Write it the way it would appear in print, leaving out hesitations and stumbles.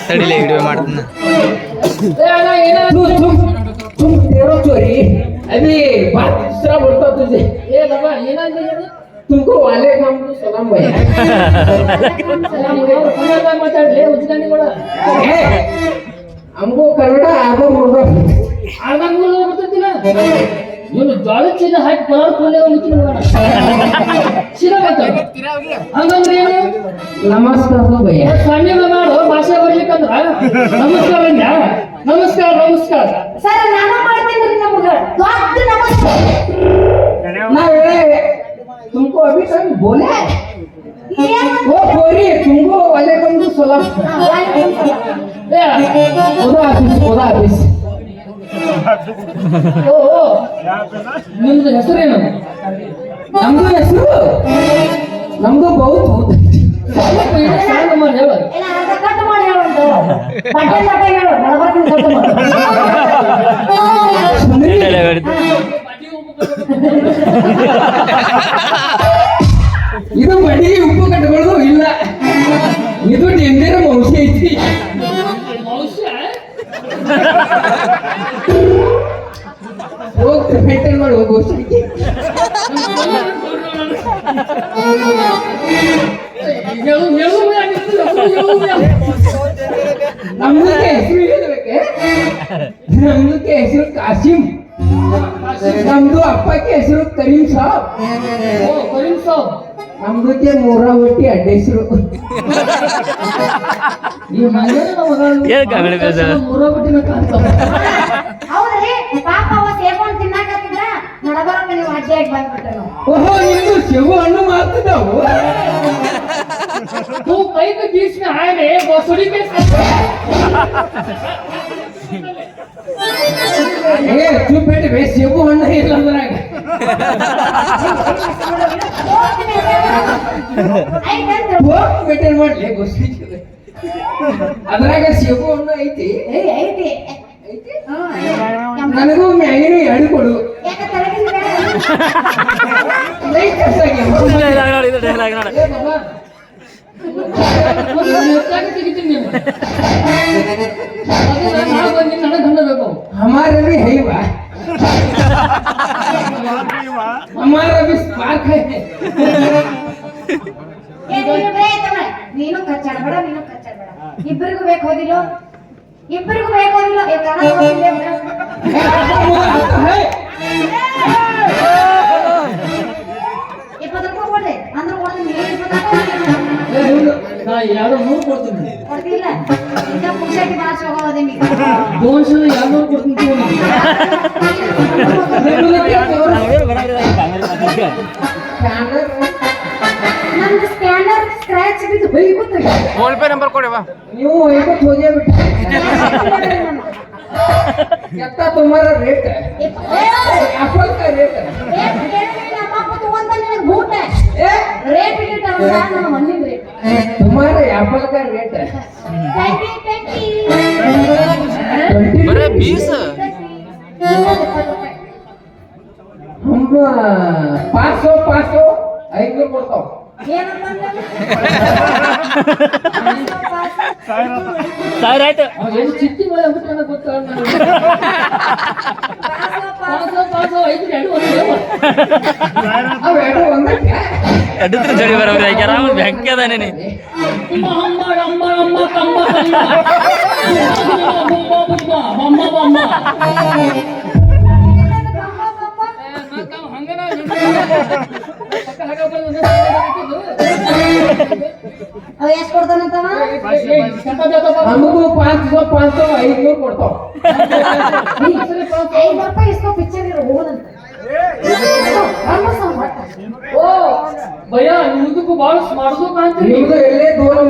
ತಡಿಲೆ video ಮಾಡ್ತೀನಿ चोरी अभी बात दूसरा बोलता तुझे ये बाबा ये ना तुमको वाले काम तो सलाम भैया सलाम भैया कन्नಡ ಮಾತಾಡ್ಲೆ ಉಜ್ಜಾನಿ ಕೂಡ हमको कन्नಡ आगो बोलता आगो बोलೋ ಬರ್ತಿಲ್ಲ ಇವನು ಜಾಳ ಚೀಲ ಹಾಕಿ ಪಲಾರ್ ಕೊಲೆ ಹೋಗ್ತೀನಿ ನೋಡೋಣ ಚೀಲ ಮಾತಾಡ ಹಂಗಂದ್ರೆ ಏನು ನಮಸ್ಕಾರ ಭಯ್ಯ ಸ್ವಾಮಿಗಳ ಮಾಡು ಭಾಷೆ ಬರ್ಲಿಕ್ಕಂದ್ರ ನಮಸ್ಕಾರ ನಮಸ್ಕಾರ ನಮಸ್ಕಾರ ಸರ್ ನಾನು ಮಾಡ್ತೀನಿ ನಮಗ ದೊಡ್ಡ ನಮಸ್ಕಾರ ना तुमको अभी तक बोले वो गोरी तुमको वालेकुम सलाम खुदा हाफिज ओ ನಿಮ್ದು ಹೆಸರೇನು ನಮ್ದು ಬಹುತ್ ಸಾಂಗ್ ಮಾಡಿ ಹೇಳು ಇಲ್ಲ ಅದ ಕಟ್ ಮಾಡಿ ಹೇಳು ಪಟ್ಟೆ ಪಟ್ಟೆ ಹೇಳು ಬರಬರ್ತೀನಿ ಕಟ್ ಮಾಡಿ ಇದು ಬಡಿ ಉಪ್ಪು ಕಟ್ಟಗಳು ಇಲ್ಲ ಇದು ಡೆಂಗರ ವಂಶ ಐತಿ ಹೋಗಿ ಮೇಂಟೈನ್ ಮಾಡಿ ಹೋಗು ನಮ್ದಕ್ಕೆ ಹೆಸರು ಹೇಳಬೇಕೆ ನಮ್ದಕ್ಕೆ ಹೆಸರು ಕಾಸಿಂ ನಮ್ದು ಅಪ್ಪಕ್ಕೆ ಹೆಸರು ಕರೀಂ ಸಾಬ್ ನಮ್ದಕ್ಕೆ ಮೂರಾವಟ್ಟಿ ಅಡ್ಡೆಸರು ಮೂರಾವಟ್ಟಿನ ಕಾಣ್ತಾವ ಹೌದ್ರಿ ಪಾಪ ಅವ ಸೇಬನ್ ತಿನ್ನಾಕತ್ತಿದ್ರ ನಡಬರಕ್ಕೆ ನೀವು ಅಡ್ಡಿಯಾಗಿ ಬಂದ್ಬಿಟ್ರೆ ನಾವು ಓಹೋ ನಿಮ್ದು ಸೇಬು ಹಣ್ಣು ಮಾರ್ತಿದ್ದಾವು तू कहीं के बीच में आए रे बसुरी के ಏ ಚುಪ್ ಬೇಡಿ ಬೇ ಸೇಬು ಹಣ್ಣು ಇಲ್ಲ ಅಂದ್ರಾಗ ಹೋಗಿ ಮೇಂಟೈನ್ ಮಾಡ್ಲಿ ಗೋಷ್ಠಿ ಅದ್ರಾಗ ಸೇಬು ಹಣ್ಣು ಐತಿ ಐತಿ ನನಗೂ ಮ್ಯಾಗಿನ ಎಡಿ ಕೊಡು ಲೈಟ್ हमारा भी है बा हमारा भी स्पार्क है ನೀನು ಕಚ್ಚಾಡಬೇಡ ನೀನು ಕಚ್ಚಾಡಬೇಡ ಇಬ್ಬರಿಗೂ ಬೇಕು ಹೋದಿಲ್ಲ ಇಬ್ಬರಿಗೂ ಬೇಕು ಹೋದಿಲ್ಲ ₹20 ಕೊಡ್ರಿ ಅಂದ್ರೆ ಕೊಡ್ತೀನಿ ಯಾರು ನೂರು ಕೊಡ್ತೀನಿ ಕೊಡ್ತಿಲ್ಲ ಈಗ ಪುಕ್ಷಾಟಿ ಭಾಷೆ ಹೋಗೋದೆ ನೀವು ದೋಷ ಯಾರು ಕೊಡ್ತೀನಿ ನಮ್ದು ಸ್ಕ್ಯಾನರ್ ಸ್ಕ್ರಾಚ್ ಬಿದ್ದು ಹೋಯ್ತು ಫೋನ್ ಪೇ ನಂಬರ್ ಕೊಡಿವಾ ನೀವು ಇವತ್ತು ಹೋಗೇ ಬಿಟ್ಟು कितना तुम्हारा रेट है एप्पल का रेट है तुम्हारा एप्पल का रेट है बड़े 20 हम 500 500 ಕೊಡ್ತಾವ ಸಾವಿರ ಆಯ್ತು ಏನು ಚಿತ್ತಿ ಮೇಲೆ ಹೋಗ್ಬಿಟ್ಟು ಗೊತ್ತಾಗ ಅವೆರಡು ಒಂದಕ್ಕೆ ಎಡ್ಡಿದ್ರೆ ಜಡಿ ಬರೋದು ಯಾಕ್ಯಾರ ಅವ್ನು ಬೆಂಕಿ ಅದಾನೇನೆ ಅಮ್ಮ ಅಮ್ಮ ಅಮ್ಮ ಕಮ್ಮ ಬಮ್ಮ ಬಮ್ಮ ಅವ ಎಷ್ಟು ಕೊಡ್ತಾನಂತವ हमको 500 500 ಕೊಡ್ತಾವ ₹5 ಇಸ್ಕೋ ಪಿಕ್ಚರ್ ಇರೋ ಹೋಗಂತ ಓ ಭಯ ನಿಮ್ದಕ್ಕೂ ಭಾಳ ಮಾಡೋದು ಕಾಣ್ತೀರಿ ನಿಮ್ದು ಎಲ್ಲೇ ದೂರ